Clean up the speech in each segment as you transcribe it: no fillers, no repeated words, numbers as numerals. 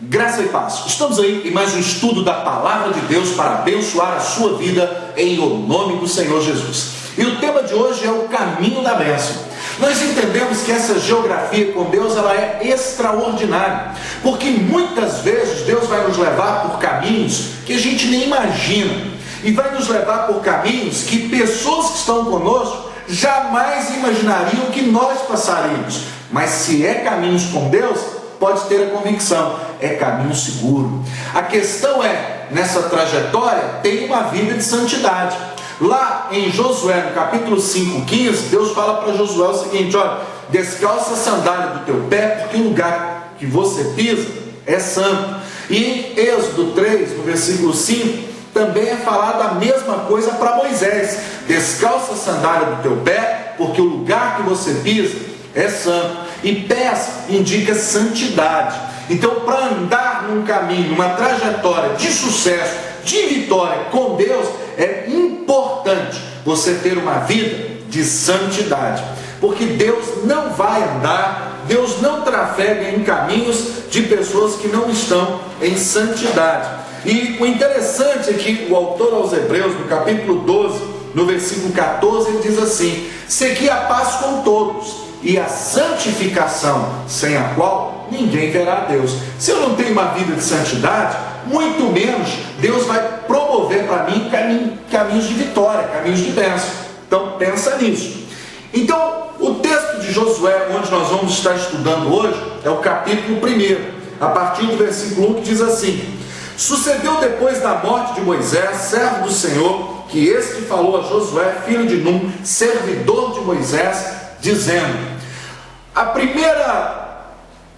Graça e paz. Estamos aí em mais um estudo da Palavra de Deus para abençoar a sua vida em o nome do Senhor Jesus. E o tema de hoje é o caminho da bênção. Nós entendemos que essa geografia com Deus ela é extraordinária, porque muitas vezes Deus vai nos levar por caminhos que a gente nem imagina, e vai nos levar por caminhos que pessoas que estão conosco jamais imaginariam que nós passaríamos. Mas se é caminhos com Deus, pode ter a convicção, é caminho seguro. A questão é, nessa trajetória, tem uma vida de santidade. Lá em Josué, no capítulo 5:15, Deus fala para Josué o seguinte: olha, descalça a sandália do teu pé, porque o lugar que você pisa é santo. E em Êxodo 3, no versículo 5, também é falado a mesma coisa para Moisés: descalça a sandália do teu pé, porque o lugar que você pisa é santo. E pés indica santidade. Então, para andar num caminho, uma trajetória de sucesso, de vitória com Deus, é importante você ter uma vida de santidade, porque Deus não vai andar, Deus não trafega em caminhos de pessoas que não estão em santidade. E o interessante é que o autor aos Hebreus, no capítulo 12, no versículo 14, ele diz assim: segui a paz com todos e a santificação, sem a qual ninguém verá a Deus. Se eu não tenho uma vida de santidade, muito menos Deus vai promover para mim caminhos de vitória, caminhos de bênção. Então pensa nisso. Então o texto de Josué, onde nós vamos estar estudando hoje, é o capítulo 1, a partir do versículo 1, que diz assim: sucedeu depois da morte de Moisés, servo do Senhor, que este falou a Josué, filho de Num, servidor de Moisés, dizendo. A primeira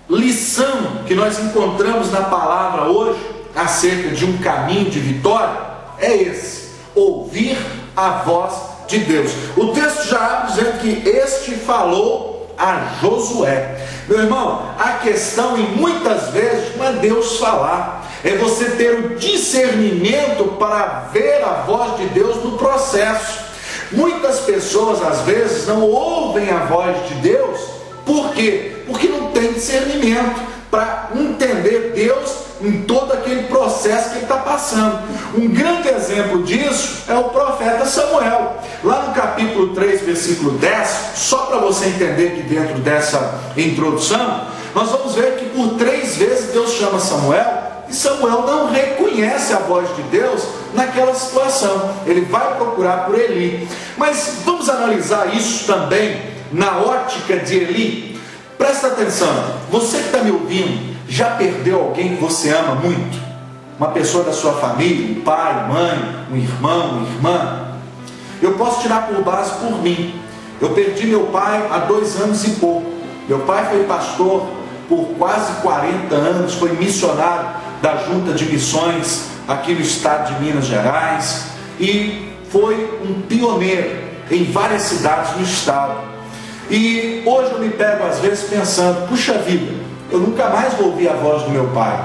lição que nós encontramos na palavra hoje, acerca de um caminho de vitória, é esse: ouvir a voz de Deus. O texto já abre dizendo que este falou a Josué. Meu irmão, a questão, e muitas vezes, não é Deus falar, é você ter o discernimento para ver a voz de Deus no processo. Muitas pessoas às vezes não ouvem a voz de Deus. Por quê? Porque não tem discernimento para entender Deus em todo aquele processo que ele está passando. Um grande exemplo disso é o profeta Samuel. Lá no capítulo 3, versículo 10, só para você entender que dentro dessa introdução, nós vamos ver que por 3 vezes Deus chama Samuel, e Samuel não reconhece a voz de Deus naquela situação. Ele vai procurar por Eli. Mas vamos analisar isso também na ótica de Eli. Presta atenção, você que está me ouvindo, já perdeu alguém que você ama muito? Uma pessoa da sua família, um pai, mãe, um irmão, uma irmã? Eu posso tirar por base por mim. Eu perdi meu pai há 2 anos e pouco. Meu pai foi pastor por quase 40 anos, foi missionário da Junta de Missões aqui no estado de Minas Gerais, e foi um pioneiro em várias cidades do estado. E hoje eu me pego às vezes pensando: puxa vida, eu nunca mais vou ouvir a voz do meu pai,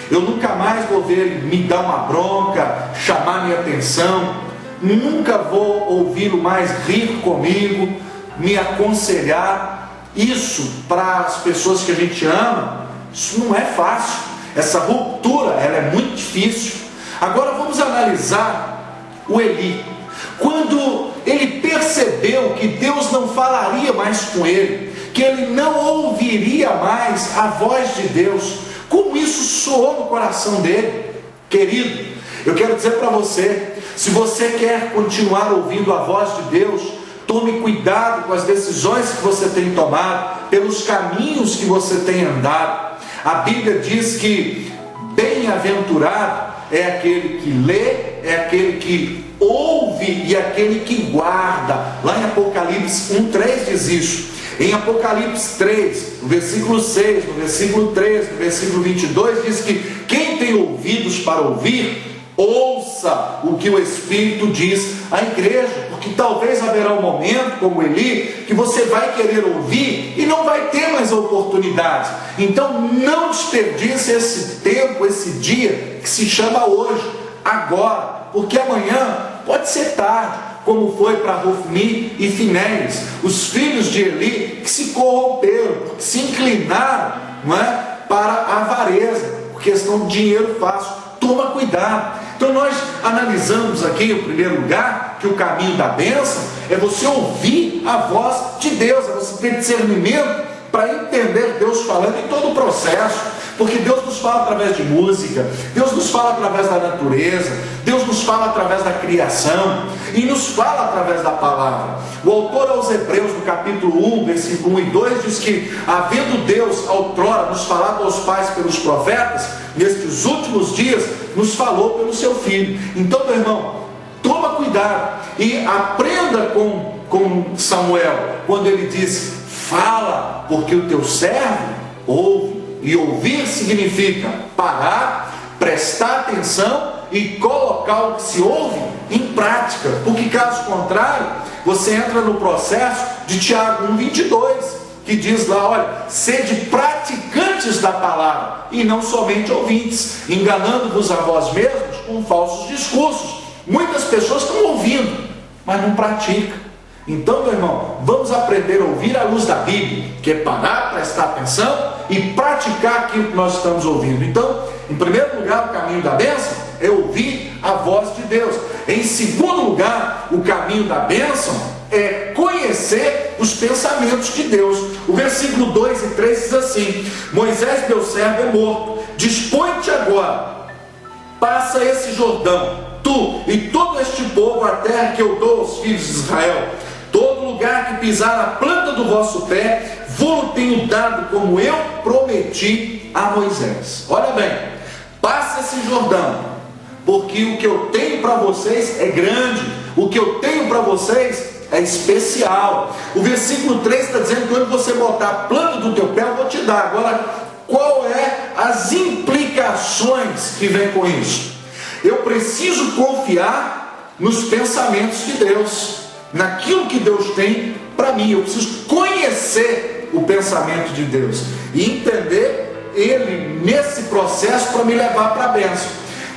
eu nunca mais vou ver ele me dar uma bronca, chamar minha atenção, nunca vou ouvi-lo mais rir comigo, me aconselhar. Isso, para as pessoas que a gente ama, isso não é fácil. Essa ruptura, ela é muito difícil. Agora vamos analisar o Eli. Quando ele percebeu que Deus não falaria mais com ele, que ele não ouviria mais a voz de Deus, como isso soou no coração dele? Querido, eu quero dizer para você, se você quer continuar ouvindo a voz de Deus, tome cuidado com as decisões que você tem tomado, pelos caminhos que você tem andado. A Bíblia diz que bem-aventurado é aquele que lê, é aquele que ouve e aquele que guarda. Lá em Apocalipse 1:3 diz isso. Em Apocalipse 3, no versículo 6, no versículo 13, no versículo 22, diz que quem tem ouvidos para ouvir, ouça o que o Espírito diz à igreja, porque talvez haverá um momento, como Eli, que você vai querer ouvir e não vai ter mais oportunidades. Então não desperdice esse tempo, esse dia que se chama hoje, agora, porque amanhã pode ser tarde, como foi para Hofni e Finéias, os filhos de Eli, que se corromperam, que se inclinaram, não é, para a avareza, porque questão de dinheiro fácil. Toma cuidado. Então nós analisamos aqui, em primeiro lugar, que o caminho da bênção é você ouvir a voz de Deus, é você ter discernimento para entender Deus falando em todo o processo, porque Deus nos fala através de música, Deus nos fala através da natureza, Deus nos fala através da criação e nos fala através da palavra. O autor aos Hebreus, no capítulo 1, versículo 1 e 2, diz que, havendo Deus outrora nos falado aos pais pelos profetas, nestes últimos dias nos falou pelo seu Filho. Então, meu irmão, toma cuidado e aprenda com Samuel, quando ele diz: fala, porque o teu servo ouve. E ouvir significa parar, prestar atenção e colocar o que se ouve em prática, porque caso contrário, você entra no processo de Tiago 1,22, que diz lá: olha, sede praticantes da palavra e não somente ouvintes, enganando-vos a vós mesmos com falsos discursos. Muitas pessoas estão ouvindo, mas não praticam. Então, meu irmão, vamos aprender a ouvir à luz da Bíblia, que é parar, prestar atenção e praticar aquilo que nós estamos ouvindo. Então, em primeiro lugar, o caminho da bênção é ouvir a voz de Deus. Em segundo lugar, o caminho da bênção é conhecer os pensamentos de Deus. O versículo 2 e 3 diz assim: Moisés, meu servo, é morto, dispõe-te agora, passa esse Jordão, tu e todo este povo, a terra que eu dou aos filhos de Israel. Todo lugar que pisar a planta do vosso pé, vou tenho dado, como eu prometi a Moisés. Olha bem, passa esse Jordão, porque o que eu tenho para vocês é grande, o que eu tenho para vocês é especial. O versículo 3 está dizendo que quando você botar a planta do teu pé, eu vou te dar. Agora, qual é as implicações que vem com isso? Eu preciso confiar nos pensamentos de Deus, naquilo que Deus tem para mim. Eu preciso conhecer o pensamento de Deus e entender Ele nesse processo para me levar para a bênção.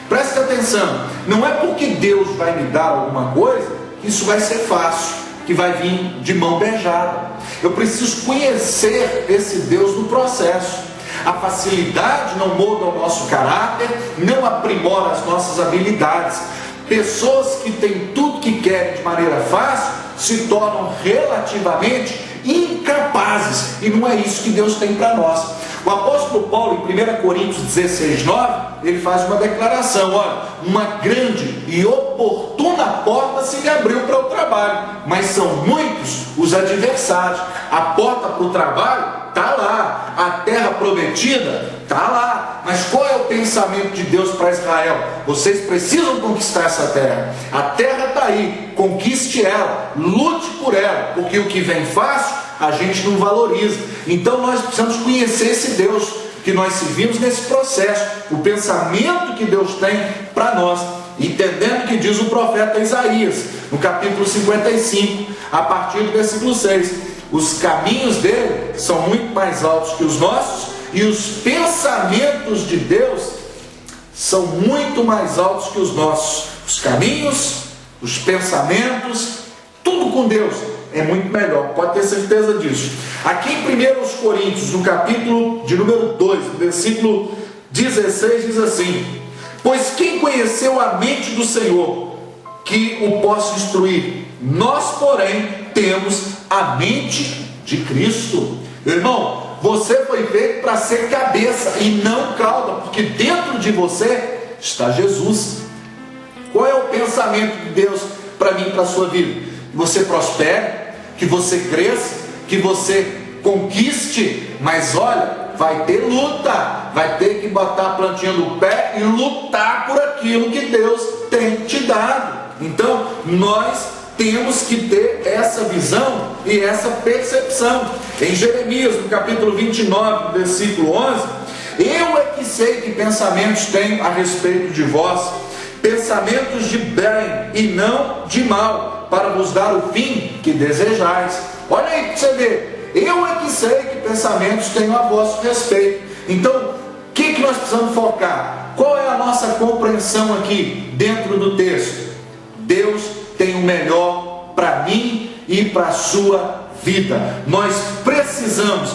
Preste atenção, não é porque Deus vai me dar alguma coisa que isso vai ser fácil, que vai vir de mão beijada. Eu preciso conhecer esse Deus no processo. A facilidade não molda o nosso caráter, não aprimora as nossas habilidades. Pessoas que têm tudo que querem de maneira fácil se tornam relativamente incapazes, e não é isso que Deus tem para nós. O apóstolo Paulo, em 1 Coríntios 16, 9, ele faz uma declaração: olha, uma grande e oportuna porta se lhe abriu para o trabalho, mas são muitos os adversários. A porta para o trabalho está lá, a terra prometida está lá, mas qual é o pensamento de Deus para Israel? Vocês precisam conquistar essa terra, a terra está aí, conquiste ela, lute por ela, porque o que vem fácil a gente não valoriza. Então nós precisamos conhecer esse Deus que nós servimos nesse processo, o pensamento que Deus tem para nós, entendendo o que diz o profeta Isaías, no capítulo 55, a partir do versículo 6, os caminhos dele são muito mais altos que os nossos, e os pensamentos de Deus são muito mais altos que os nossos. Os caminhos, os pensamentos, tudo com Deus é muito melhor, pode ter certeza disso. Aqui em 1 Coríntios, no capítulo de número 2, no versículo 16, diz assim: pois quem conheceu a mente do Senhor, que o possa instruir? Nós, porém, temos a mente de Cristo. Irmão, você foi feito para ser cabeça e não cauda, porque dentro de você está Jesus. Qual é o pensamento de Deus para mim e para a sua vida? Que você prospere, que você cresça, que você conquiste, mas olha, vai ter luta, vai ter que botar a plantinha no pé e lutar por aquilo que Deus tem te dado. Então, nós temos que ter essa visão e essa percepção. Em Jeremias, no capítulo 29, versículo 11, eu é que sei que pensamentos tenho a respeito de vós, pensamentos de bem e não de mal, para vos dar o fim que desejais. Olha aí para você ver, eu é que sei que pensamentos tenho a vosso respeito. Então, o que nós precisamos focar? Qual é a nossa compreensão aqui dentro do texto? Deus tem o melhor para mim e para a sua vida. Nós precisamos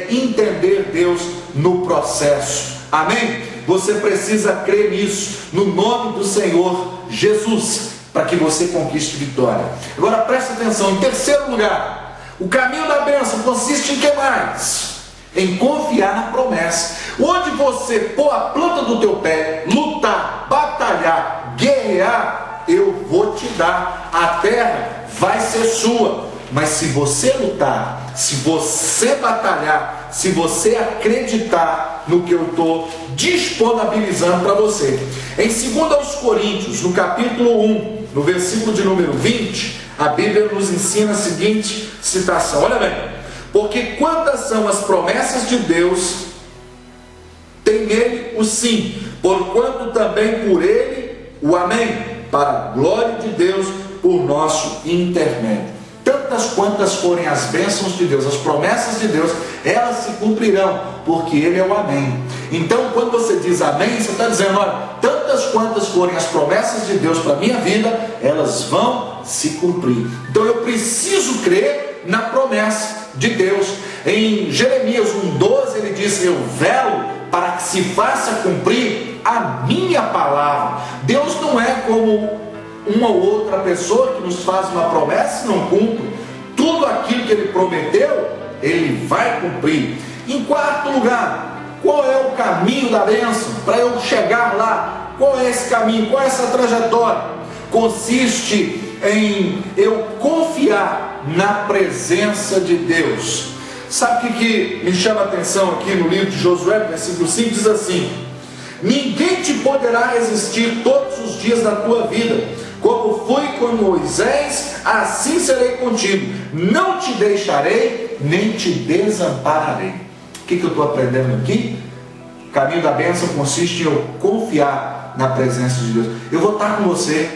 entender Deus no processo. Amém? Você precisa crer nisso, no nome do Senhor Jesus, para que você conquiste vitória. Agora preste atenção, em terceiro lugar, o caminho da bênção consiste em que mais? Em confiar na promessa. Onde você pôr a planta do teu pé, lutar, batalhar, guerrear, eu vou te dar. A terra vai ser sua. Mas se você lutar, se você batalhar, se você acreditar no que eu estou disponibilizando para você. Em 2 Coríntios, no capítulo 1, no versículo de número 20, a Bíblia nos ensina a seguinte citação. Olha bem. Porque quantas são as promessas de Deus, tem nele o sim, porquanto também por ele o amém, para a glória de Deus, por nosso intermédio. Tantas quantas forem as bênçãos de Deus, as promessas de Deus, elas se cumprirão, porque ele é o amém. Então quando você diz amém, você está dizendo, olha, tantas quantas forem as promessas de Deus para a minha vida, elas vão se cumprir. Então eu preciso crer na promessa de Deus. Em Jeremias 1,12 ele diz, eu velo para que se faça cumprir a minha palavra. Deus não é como uma ou outra pessoa que nos faz uma promessa e não cumpre. Tudo aquilo que ele prometeu, ele vai cumprir. Em quarto lugar, qual é o caminho da bênção? Para eu chegar lá, qual é esse caminho? Qual é essa trajetória? Consiste em eu confiar na presença de Deus. Sabe o que me chama a atenção aqui no livro de Josué, versículo 5, diz assim: ninguém te poderá resistir todos os dias da tua vida, como fui com Moisés, assim serei contigo, não te deixarei, nem te desampararei. O que eu estou aprendendo aqui? O caminho da bênção consiste em eu confiar na presença de Deus. Eu vou estar com você.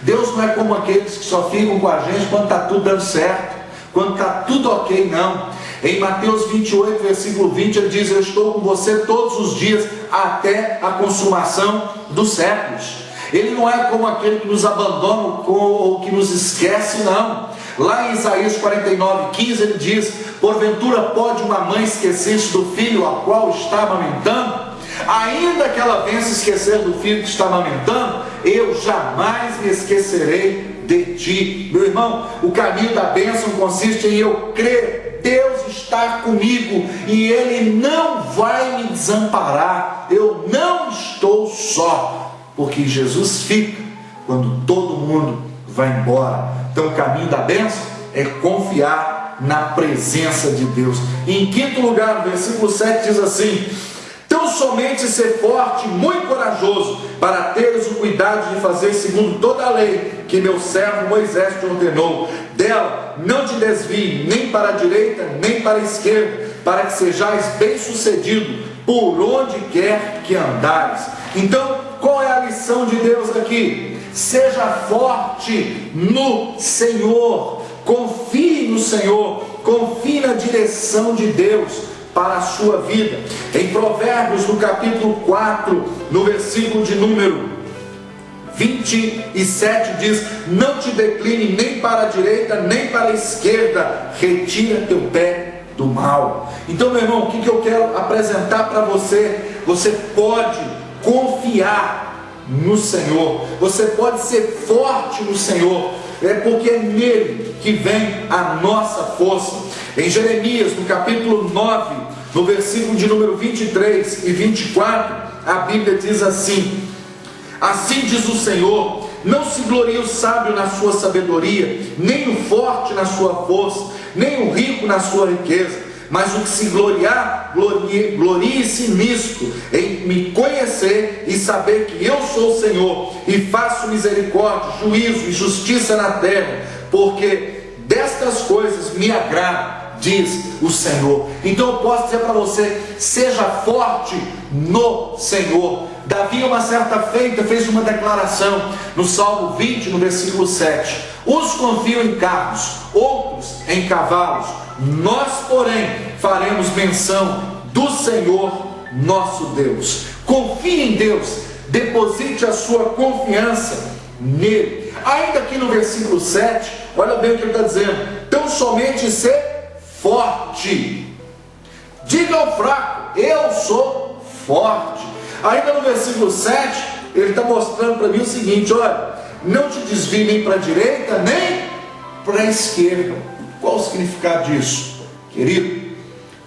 Deus não é como aqueles que só ficam com a gente quando está tudo dando certo, quando está tudo ok, não. Em Mateus 28, versículo 20, ele diz, eu estou com você todos os dias, até a consumação dos séculos. Ele não é como aquele que nos abandona ou que nos esquece, não. Lá em Isaías 49, 15, ele diz, porventura pode uma mãe esquecer-se do filho a qual está amamentando? Ainda que ela venha se esquecer do filho que está amamentando, eu jamais me esquecerei de ti. Meu irmão, o caminho da bênção consiste em eu crer, Deus está comigo e Ele não vai me desamparar, eu não estou só, porque Jesus fica quando todo mundo vai embora. Então o caminho da bênção é confiar na presença de Deus. E em quinto lugar, no versículo 7 diz assim, tão somente ser forte, muito corajoso, para teres o cuidado de fazer segundo toda a lei que meu servo Moisés te ordenou. Dela não te desvie nem para a direita, nem para a esquerda, para que sejais bem sucedido por onde quer que andares. Então, qual é a lição de Deus aqui? Seja forte no Senhor, confie no Senhor, confie na direção de Deus para a sua vida. Em Provérbios, no capítulo 4, no versículo de número 27, diz, não te decline nem para a direita, nem para a esquerda, retira teu pé do mal. Então, meu irmão, o que eu quero apresentar para você? Você pode confiar no Senhor, você pode ser forte no Senhor, porque é nele que vem a nossa força. Em Jeremias, no capítulo 9, no versículo de número 23 e 24, a Bíblia diz assim, assim diz o Senhor, não se glorie o sábio na sua sabedoria, nem o forte na sua força, nem o rico na sua riqueza, mas o que se gloriar, glorie-se nisto, em me conhecer e saber que eu sou o Senhor, e faço misericórdia, juízo e justiça na terra, porque destas coisas me agrada, diz o Senhor. Então eu posso dizer para você, seja forte no Senhor. Davi, uma certa feita, fez uma declaração no Salmo 20, no versículo 7, uns confiam em carros, outros em cavalos, nós porém faremos menção do Senhor nosso Deus. Confie em Deus, deposite a sua confiança nele. Ainda aqui no versículo 7, olha bem o que ele está dizendo, tão somente ser forte. Diga ao fraco, eu sou forte. Ainda no versículo 7, ele está mostrando para mim o seguinte: olha, não te desvie nem para a direita, nem para a esquerda. Qual o significado disso? Querido,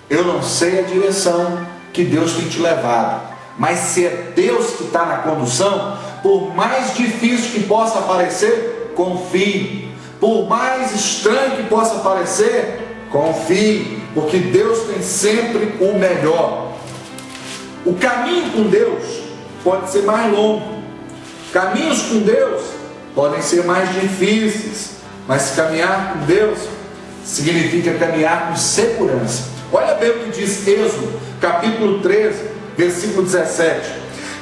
eu não sei a direção que Deus tem te levado, mas se é Deus que está na condução, por mais difícil que possa parecer, confie. Por mais estranho que possa parecer, confie, porque Deus tem sempre o melhor. O caminho com Deus pode ser mais longo, caminhos com Deus podem ser mais difíceis, mas caminhar com Deus significa caminhar com segurança. Olha bem o que diz Êxodo, capítulo 13, versículo 17.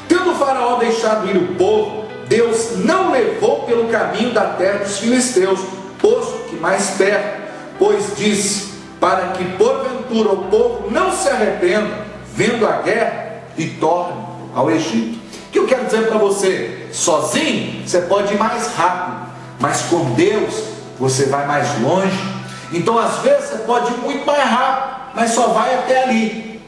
Tendo o faraó deixado ir o povo, Deus não levou pelo caminho da terra dos filisteus, posto que mais perto, pois disse, para que porventura o povo não se arrependa, vendo a guerra, e torne ao Egito. O que eu quero dizer para você? Sozinho você pode ir mais rápido, mas com Deus você vai mais longe. Então às vezes você pode ir muito mais rápido, mas só vai até ali.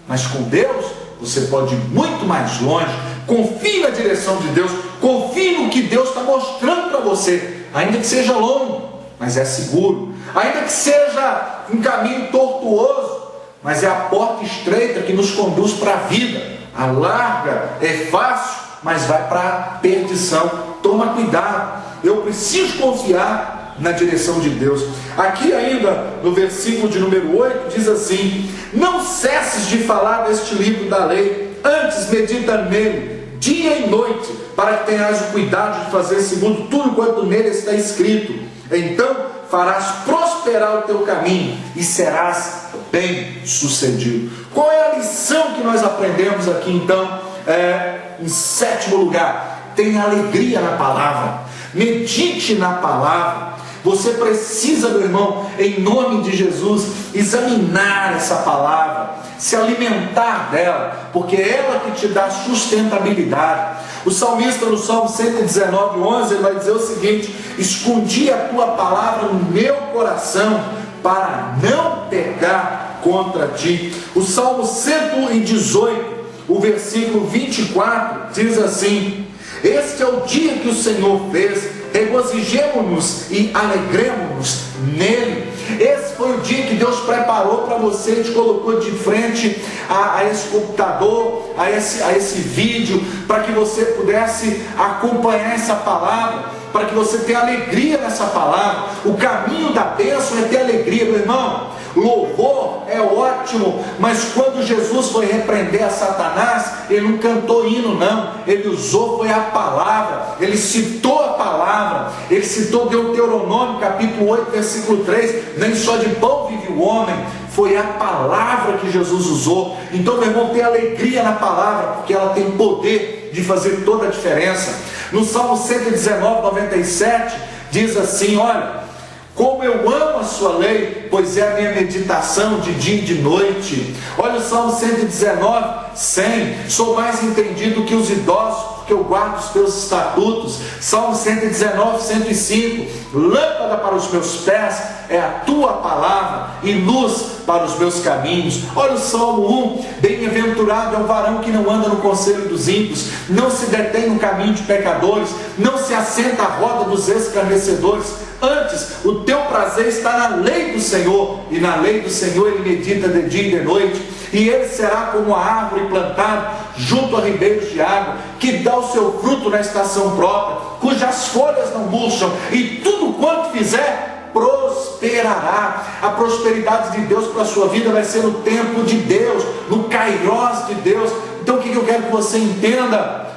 Mas com Deus você pode ir muito mais longe. Confie na direção de Deus, confie no que Deus está mostrando para você, ainda que seja longo, mas é seguro, ainda que seja um caminho tortuoso, mas é a porta estreita que nos conduz para a vida. A larga é fácil, mas vai para a perdição. Toma cuidado, eu preciso confiar na direção de Deus. Aqui ainda no versículo de número 8 diz assim: não cesses de falar deste livro da lei, antes medita nele dia e noite, para que tenhas o cuidado de fazer segundo tudo quanto nele está escrito. Então farás prosperar o teu caminho e serás bem sucedido. Qual é a lição que nós aprendemos aqui então? Em sétimo lugar, tenha alegria na palavra, medite na palavra. Você precisa, meu irmão, em nome de Jesus, examinar essa palavra, se alimentar dela, porque é ela que te dá sustentabilidade. O salmista no Salmo 119, 11, ele vai dizer o seguinte: escondi a tua palavra no meu coração, para não pecar contra ti. O Salmo 118, o versículo 24, diz assim: este é o dia que o Senhor fez, regozijemo-nos e alegremo-nos nele. Esse foi o dia que Deus preparou para você, te colocou de frente a esse computador, a esse vídeo, para que você pudesse acompanhar essa palavra, para que você tenha alegria nessa palavra. O caminho da bênção é ter alegria, meu irmão. Louvor é ótimo, mas quando Jesus foi repreender a Satanás, ele não cantou hino não, ele usou foi a palavra, ele citou a palavra, ele citou Deuteronômio capítulo 8, versículo 3, nem só de pão vive o homem. Foi a palavra que Jesus usou. Então, meu irmão, tem alegria na palavra, porque ela tem poder de fazer toda a diferença. No Salmo 119, 97, diz assim: olha, como eu amo a sua lei, pois é a minha meditação de dia e de noite. Olha o Salmo 119, 100, sou mais entendido que os idosos, porque eu guardo os teus estatutos. Salmo 119, 105, lâmpada para os meus pés é a tua palavra e luz para os meus caminhos. Olha o Salmo 1, bem-aventurado é o varão que não anda no conselho dos ímpios, não se detém no caminho de pecadores, não se assenta à roda dos escarnecedores. Antes, o teu prazer está na lei do Senhor, e na lei do Senhor ele medita de dia e de noite. E ele será como a árvore plantada junto a ribeiros de água, que dá o seu fruto na estação própria, cujas folhas não murcham, e tudo quanto fizer prosperará. A prosperidade de Deus para a sua vida vai ser no tempo de Deus, no kairós de Deus. Então o que eu quero que você entenda?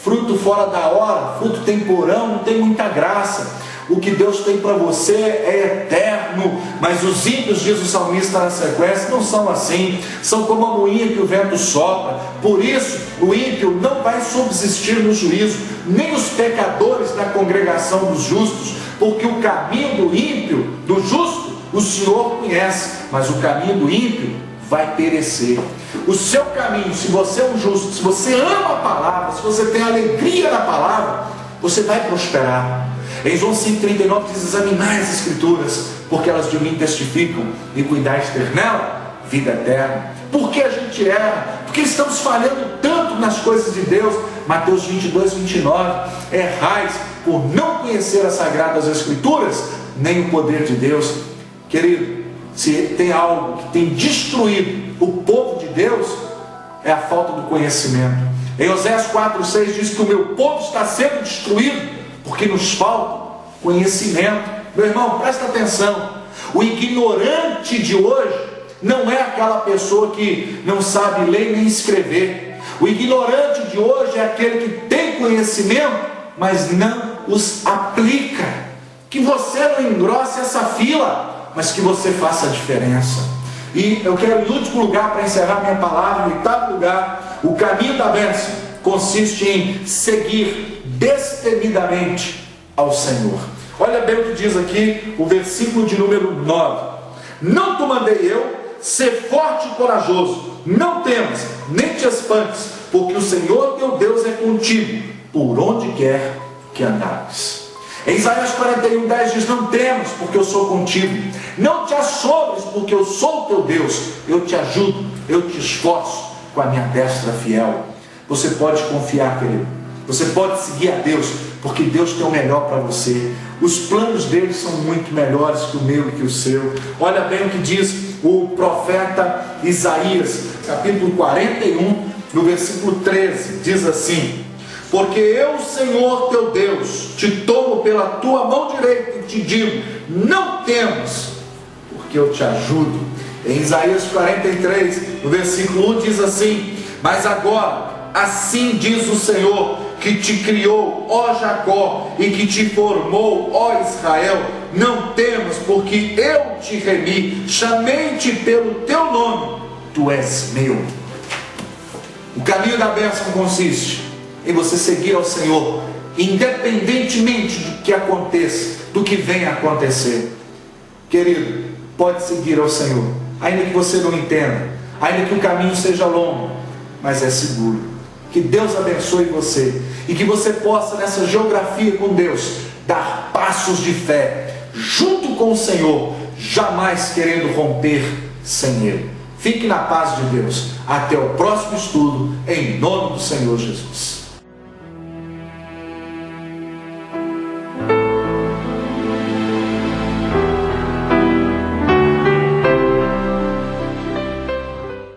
Fruto fora da hora, fruto temporão, não tem muita graça. O que Deus tem para você é eterno, mas os ímpios, diz o salmista na sequência, não são assim, são como a moinha que o vento sopra. Por isso, o ímpio não vai subsistir no juízo, nem os pecadores na congregação dos justos, porque o caminho do ímpio, do justo, o Senhor conhece, mas o caminho do ímpio vai perecer. O seu caminho, se você é um justo, se você ama a palavra, se você tem alegria na palavra, você vai prosperar. Em João 5,39 diz: examinai as escrituras, porque elas de mim testificam, e cuidais ter nela vida eterna. Por que a gente erra? Porque estamos falhando tanto nas coisas de Deus. Mateus 22, 29, errais por não conhecer as Sagradas Escrituras, nem o poder de Deus. Querido, se tem algo que tem destruído o povo de Deus, é a falta do conhecimento. Em Oséias 4,6 diz que o meu povo está sendo destruído, porque nos falta conhecimento. Meu irmão, presta atenção, o ignorante de hoje não é aquela pessoa que não sabe ler nem escrever. O ignorante de hoje é aquele que tem conhecimento, mas não os aplica. Que você não engrosse essa fila, mas que você faça a diferença. E eu quero, em último lugar, para encerrar minha palavra, em oitavo lugar, o caminho da bênção consiste em seguir destemidamente ao Senhor. Olha bem o que diz aqui o versículo de número 9: não te mandei eu, ser forte e corajoso, não temas, nem te espantes, porque o Senhor teu Deus é contigo, por onde quer que andares. Em Isaías 41:10 diz: não temas, porque eu sou contigo, não te assombres, porque eu sou o teu Deus, eu te ajudo, eu te esforço com a minha destra fiel. Você pode confiar, querido, você pode seguir a Deus, porque Deus tem o melhor para você. Os planos dele são muito melhores que o meu e que o seu. Olha bem o que diz o profeta Isaías, capítulo 41, no versículo 13, diz assim: porque eu, Senhor teu Deus, te tomo pela tua mão direita e te digo: não temas, porque eu te ajudo. Em Isaías 43, no versículo 1 diz assim: mas agora, assim diz o Senhor, que te criou, ó Jacó, e que te formou, ó Israel, não temas, porque eu te remi, chamei-te pelo teu nome, tu és meu. O caminho da bênção consiste em você seguir ao Senhor, independentemente do que aconteça, do que venha a acontecer. Querido, pode seguir ao Senhor, ainda que você não entenda, ainda que o caminho seja longo, mas é seguro. Que Deus abençoe você, e que você possa, nessa geografia com Deus, dar passos de fé, junto com o Senhor, jamais querendo romper sem Ele. Fique na paz de Deus. Até o próximo estudo, em nome do Senhor Jesus.